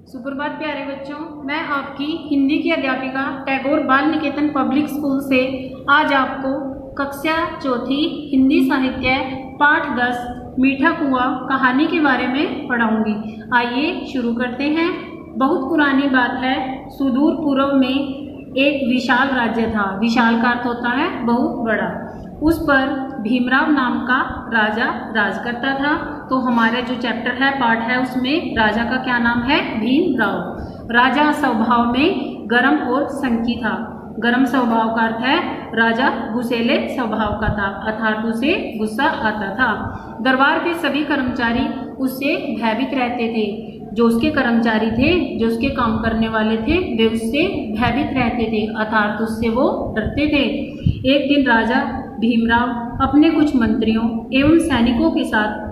सुप्रभात प्यारे बच्चों, मैं आपकी हिंदी की अध्यापिका टैगोर बाल निकेतन पब्लिक स्कूल से आज आपको कक्षा चौथी हिंदी साहित्य पाठ 10 मीठा कुआं कहानी के बारे में पढ़ाऊंगी। आइए शुरू करते हैं। बहुत पुरानी बात है, सुदूर पूर्व में एक विशाल राज्य था। विशाल का अर्थ होता है बहुत बड़ा। उस पर भीमराव नाम का राजा राज करता था। तो हमारे जो चैप्टर है, पाठ है, उसमें राजा का क्या नाम है? भीमराव। राजा स्वभाव में गरम और संकी था। गरम स्वभाव का अर्थ है राजा गुस्सेले स्वभाव का था, अर्थात उसे गुस्सा आता था। दरबार के सभी कर्मचारी उससे भयभीत रहते थे। जो उसके कर्मचारी थे, जो उसके काम करने वाले थे, वे उससे भयभीत रहते थे, अर्थात उससे वो डरते थे। एक दिन राजा भीमराव अपने कुछ मंत्रियों एवं सैनिकों के साथ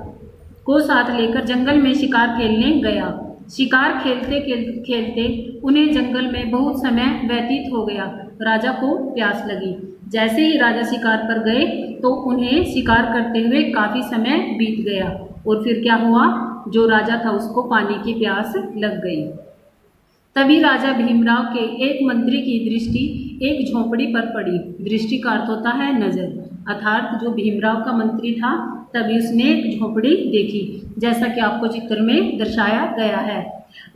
लेकर जंगल में शिकार खेलने गया। शिकार खेलते खेलते उन्हें जंगल में बहुत समय व्यतीत हो गया। राजा को प्यास लगी। जैसे ही राजा शिकार पर गए तो उन्हें शिकार करते हुए काफ़ी समय बीत गया और फिर क्या हुआ? जो राजा था उसको पानी की प्यास लग गई। तभी राजा भीमराव के एक मंत्री की दृष्टि एक झोंपड़ी पर पड़ी। दृष्टि का अर्थ होता है नज़र, अर्थात जो भीमराव का मंत्री था तभी उसने एक झोंपड़ी देखी, जैसा कि आपको चित्र में दर्शाया गया है।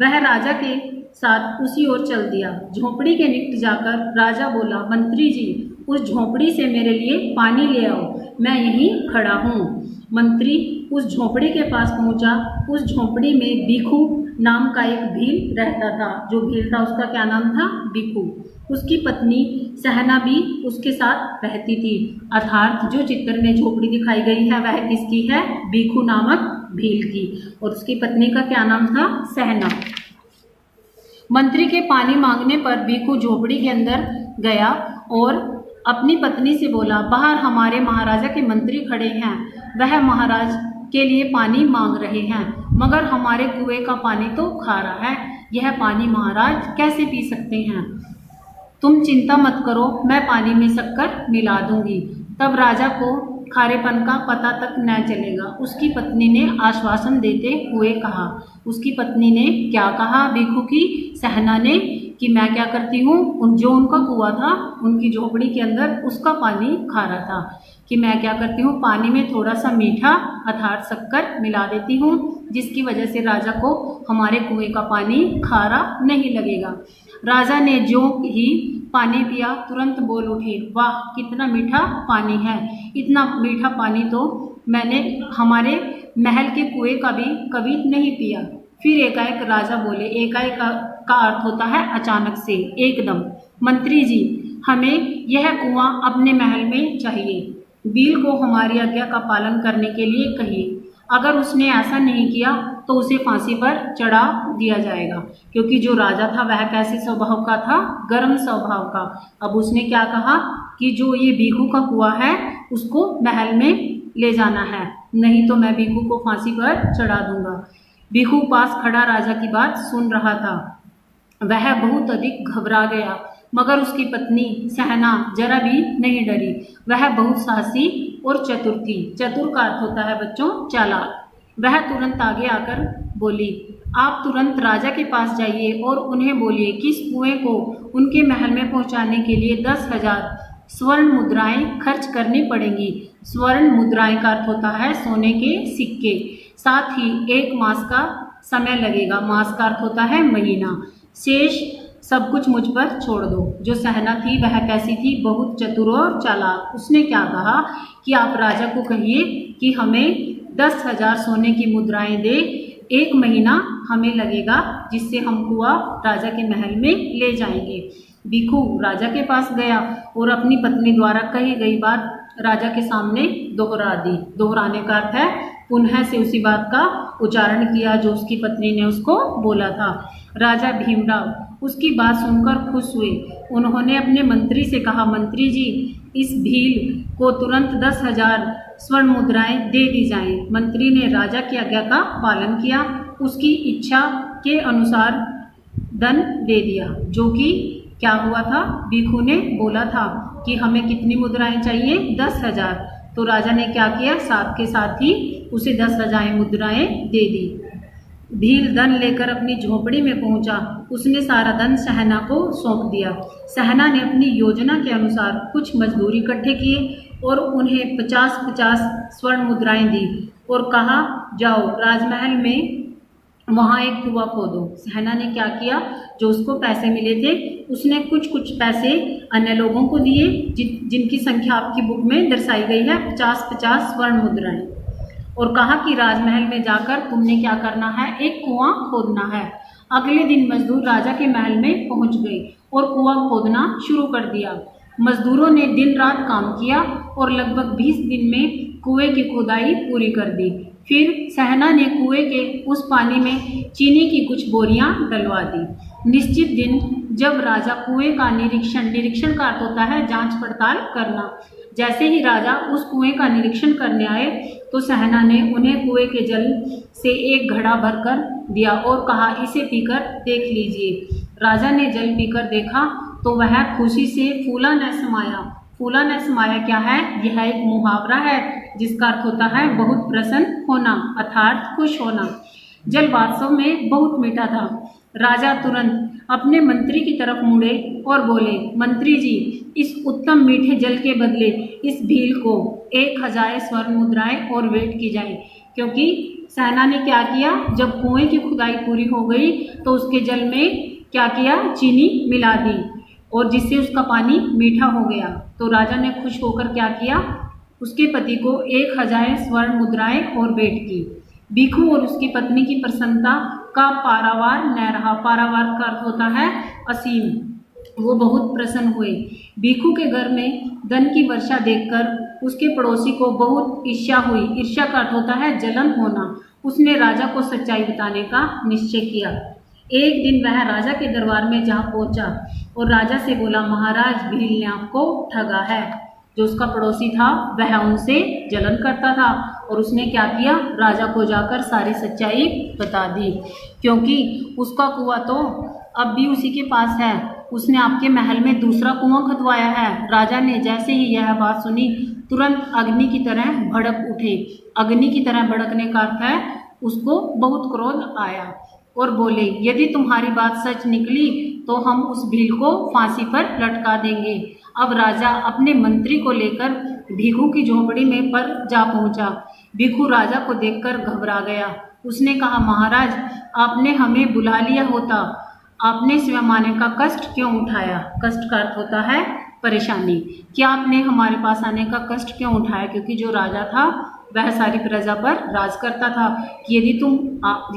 वह राजा के साथ उसी ओर चल दिया। झोंपड़ी के निकट जाकर राजा बोला, मंत्री जी, उस झोंपड़ी से मेरे लिए पानी ले आओ, मैं यहीं खड़ा हूँ। मंत्री उस झोंपड़ी के पास पहुँचा। उस झोंपड़ी में बीखू नाम का एक भील रहता था। जो भील था उसका क्या नाम था? बीखू। उसकी पत्नी सहना भी उसके साथ रहती थी, अर्थात जो चित्र में झोपड़ी दिखाई गई है वह किसकी है? बीखू नामक भील की। और उसकी पत्नी का क्या नाम था? सहना। मंत्री के पानी मांगने पर बीखू झोपड़ी के अंदर गया और अपनी पत्नी से बोला, बाहर हमारे महाराजा के मंत्री खड़े हैं, वह महाराज के लिए पानी मांग रहे हैं, मगर हमारे कुएं का पानी तो खारा है। यह पानी महाराज कैसे पी सकते हैं? तुम चिंता मत करो, मैं पानी में शक्कर मिला दूंगी, तब राजा को खारेपन का पता तक न चलेगा। उसकी पत्नी ने आश्वासन देते हुए कहा। उसकी पत्नी ने क्या कहा? बीखू की सहना ने कि मैं क्या करती हूँ, जो उनका कुआं था उनकी झोपड़ी के अंदर उसका पानी खारा था, कि मैं क्या करती हूँ, पानी में थोड़ा सा मीठा अर्थात शक्कर मिला देती हूँ, जिसकी वजह से राजा को हमारे कुएं का पानी खारा नहीं लगेगा। राजा ने जो ही पानी पिया तुरंत बोल उठे, वाह कितना मीठा पानी है, इतना मीठा पानी तो मैंने हमारे महल के कुएं का भी कभी नहीं पिया। फिर एकाएक राजा बोले, एकाएक का अर्थ होता है अचानक से, एकदम, मंत्री जी, हमें यह कुआं अपने महल में चाहिए। बील को हमारी आज्ञा का पालन करने के लिए कहिए। अगर उसने ऐसा नहीं किया तो उसे फांसी पर चढ़ा दिया जाएगा, क्योंकि जो राजा था वह कैसे स्वभाव का था? गर्म स्वभाव का। अब उसने क्या कहा कि जो ये बीखू का कुआं है उसको महल में ले जाना है, नहीं तो मैं बीखू को फांसी पर चढ़ा दूंगा। बीखू पास खड़ा राजा की बात सुन रहा था। वह बहुत अधिक घबरा गया, मगर उसकी पत्नी सहना जरा भी नहीं डरी। वह बहुत साहसी और चतुर थी। चतुर का अर्थ होता है बच्चों चालाक। वह तुरंत आगे आकर बोली, आप तुरंत राजा के पास जाइए और उन्हें बोलिए कि इस कुएं को उनके महल में पहुंचाने के लिए 10,000 स्वर्ण मुद्राएं खर्च करनी पड़ेंगी। स्वर्ण मुद्राएं का अर्थ होता है सोने के सिक्के। साथ ही 1 मास का समय लगेगा। मास का अर्थ होता है महीना। शेष सब कुछ मुझ पर छोड़ दो। जो सहना थी वह कैसी थी? बहुत चतुर और चालाक। उसने क्या कहा कि आप राजा को कहिए कि हमें 10,000 सोने की मुद्राएं दे, 1 महीना हमें लगेगा, जिससे हम कुआं राजा के महल में ले जाएंगे। बीखू राजा के पास गया और अपनी पत्नी द्वारा कही गई बात राजा के सामने दोहरा दी। दोहराने का अर्थ है पुनः से उसी बात का उच्चारण किया जो उसकी पत्नी ने उसको बोला था। राजा भीमराव उसकी बात सुनकर खुश हुए। उन्होंने अपने मंत्री से कहा, मंत्री जी, इस भील को तुरंत 10,000 स्वर्ण मुद्राएं दे दी जाएं। मंत्री ने राजा की आज्ञा का पालन किया, उसकी इच्छा के अनुसार धन दे दिया। जो कि क्या हुआ था? बीखू ने बोला था कि हमें कितनी मुद्राएं चाहिए? 10,000। तो राजा ने क्या किया? साथ के साथ ही उसे 10,000 मुद्राएं दे दी। भील धन लेकर अपनी झोपड़ी में पहुंचा। उसने सारा धन सहना को सौंप दिया। सहना ने अपनी योजना के अनुसार कुछ मजदूर इकट्ठे किए और उन्हें 50-50 स्वर्ण मुद्राएं दी और कहा, जाओ राजमहल में वहाँ एक कुआं खोदो। सहना ने क्या किया, जो उसको पैसे मिले थे उसने कुछ कुछ पैसे अन्य लोगों को दिए जिनकी संख्या आपकी बुक में दर्शाई गई है 50-50 स्वर्ण मुद्राएं, और कहा कि राजमहल में जाकर तुमने क्या करना है, एक कुआं खोदना है। अगले दिन मजदूर राजा के महल में पहुंच गए और कुआं खोदना शुरू कर दिया। मजदूरों ने दिन रात काम किया और लगभग 20 दिन में कुएं की खुदाई पूरी कर दी। फिर सहना ने कुएं के उस पानी में चीनी की कुछ बोरियां डलवा दी। निश्चित दिन जब राजा कुएं का निरीक्षण का अर्थ होता है जांच पड़ताल करना, जैसे ही राजा उस कुएं का निरीक्षण करने आए तो सहना ने उन्हें कुएं के जल से एक घड़ा भरकर दिया और कहा, इसे पीकर देख लीजिए। राजा ने जल पीकर देखा तो वह खुशी से फूला न समाया। फूला न समाया क्या है, यह एक मुहावरा है जिसका अर्थ होता है बहुत प्रसन्न होना अर्थात खुश होना। जल वास्तव में बहुत मीठा था। राजा तुरंत अपने मंत्री की तरफ मुड़े और बोले, मंत्री जी, इस उत्तम मीठे जल के बदले इस भील को 1000 स्वर्ण मुद्राएं और भेंट की जाए। क्योंकि सेना ने क्या किया, जब कुएं की खुदाई पूरी हो गई तो उसके जल में क्या किया, चीनी मिला दी और जिससे उसका पानी मीठा हो गया। तो राजा ने खुश होकर क्या किया, उसके पति को 1000 स्वर्ण मुद्राएं और भेंट की। भिखू और उसकी पत्नी की प्रसन्नता का पारावार न रहा। पारावार का अर्थ होता है असीम। वो बहुत प्रसन्न हुए। भिखू के घर में धन की वर्षा देखकर उसके पड़ोसी को बहुत ईर्ष्या हुई। ईर्ष्या का अर्थ होता है जलन होना। उसने राजा को सच्चाई बताने का निश्चय किया। एक दिन वह राजा के दरबार में जा पहुंचा और राजा से बोला, महाराज, भील ने आपको ठगा है। जो उसका पड़ोसी था वह उनसे जलन करता था और उसने क्या किया, राजा को जाकर सारी सच्चाई बता दी। क्योंकि उसका कुआं तो अब भी उसी के पास है। उसने आपके महल में दूसरा कुआं खुदवाया है। राजा ने जैसे ही यह बात सुनी तुरंत अग्नि की तरह भड़क उठे। अग्नि की तरह भड़कने का अर्थ है उसको बहुत क्रोध आया और बोले, यदि तुम्हारी बात सच निकली तो हम उस भील को फांसी पर लटका देंगे। अब राजा अपने मंत्री को लेकर भिखू की झोपड़ी में पर जा पहुंचा। भिखू राजा को देखकर घबरा गया। उसने कहा, महाराज, आपने हमें बुला लिया होता, आपने स्वयं आने का कष्ट क्यों उठाया। कष्ट का अर्थ होता है परेशानी। क्या आपने हमारे पास आने का कष्ट क्यों उठाया, क्योंकि जो राजा था वह सारी प्रजा पर राज करता था कि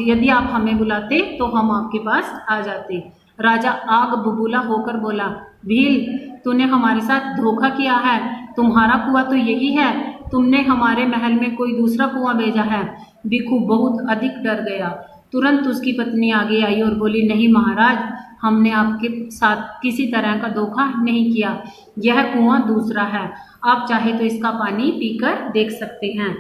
यदि आप हमें बुलाते तो हम आपके पास आ जाते। राजा आग बबूला होकर बोला, भील, तूने हमारे साथ धोखा किया है। तुम्हारा कुआं तो यही है, तुमने हमारे महल में कोई दूसरा कुआं भेजा है। भिखू बहुत अधिक डर गया। तुरंत उसकी पत्नी आगे आई और बोली, नहीं महाराज, हमने आपके साथ किसी तरह का धोखा नहीं किया। यह कुआं दूसरा है, आप चाहे तो इसका पानी पीकर देख सकते हैं।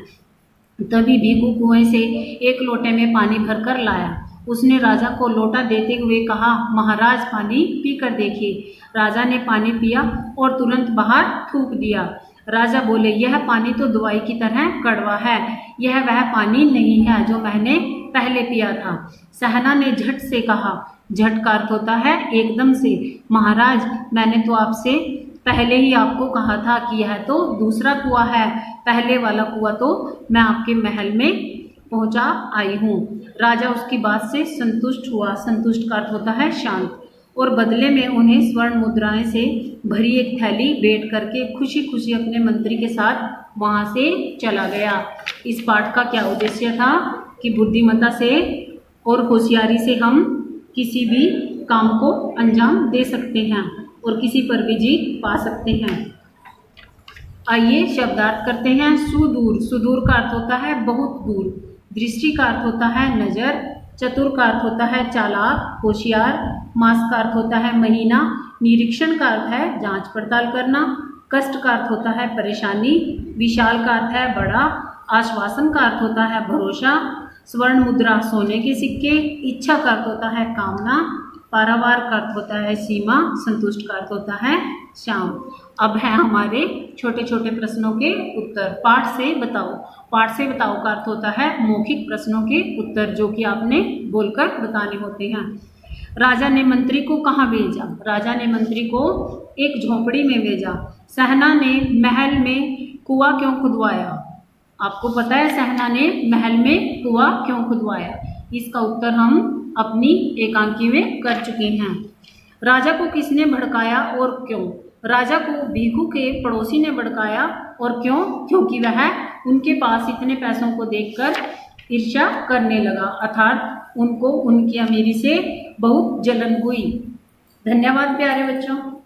तभी भिखू कुएं से एक लोटे में पानी भरकर लाया। उसने राजा को लोटा देते हुए कहा, महाराज, पानी पीकर देखिए। राजा ने पानी पिया और तुरंत बाहर थूक दिया। राजा बोले, यह पानी तो दवाई की तरह कड़वा है। यह वह पानी नहीं है जो मैंने पहले पिया था। सहना ने झट से कहा। झट का अर्थ होता है एकदम से। महाराज, मैंने तो आपसे पहले ही आपको कहा था कि यह तो दूसरा कुआं है। पहले वाला कुआं तो मैं आपके महल में पहुंचा आई हूँ। राजा उसकी बात से संतुष्ट हुआ। संतुष्ट का अर्थ होता है शांत। और बदले में उन्हें स्वर्ण मुद्राएं से भरी एक थैली भेंट करके खुशी खुशी अपने मंत्री के साथ वहाँ से चला गया। इस पाठ का क्या उद्देश्य था कि बुद्धिमत्ता से और होशियारी से हम किसी भी काम को अंजाम दे सकते हैं और किसी पर भी जीत पा सकते हैं। आइए शब्दार्थ करते हैं। सुदूर, सुदूर का अर्थ होता है बहुत दूर। दृष्टि का अर्थ होता है नज़र। चतुर का अर्थ होता है चालाक, होशियार। मास का अर्थ होता है महीना। निरीक्षण का अर्थ है जांच पड़ताल करना। कष्ट का अर्थ होता है परेशानी। विशाल का अर्थ है बड़ा। आश्वासन का अर्थ होता है भरोसा। स्वर्ण मुद्रा, सोने के सिक्के। इच्छा का अर्थ होता है कामना। पारावार का अर्थ होता है सीमा, संतुष्ट का अर्थ होता है श्याम। अब है हमारे छोटे छोटे प्रश्नों के उत्तर। पाठ से बताओ। पाठ से बताओ का अर्थ होता है मौखिक प्रश्नों के उत्तर, जो कि आपने बोलकर बताने होते हैं। राजा ने मंत्री को कहाँ भेजा? राजा ने मंत्री को एक झोपड़ी में भेजा। सहना ने महल में कुआं क्यों खुदवाया? आपको पता है सहना ने महल में कुआं क्यों खुदवाया? इसका उत्तर हम अपनी एकांकी में कर चुके हैं। राजा को किसने भड़काया और क्यों? राजा को भीखू के पड़ोसी ने भड़काया। और क्यों? क्योंकि वह उनके पास इतने पैसों को देखकर ईर्ष्या करने लगा, अर्थात उनको उनकी अमीरी से बहुत जलन हुई। धन्यवाद प्यारे बच्चों।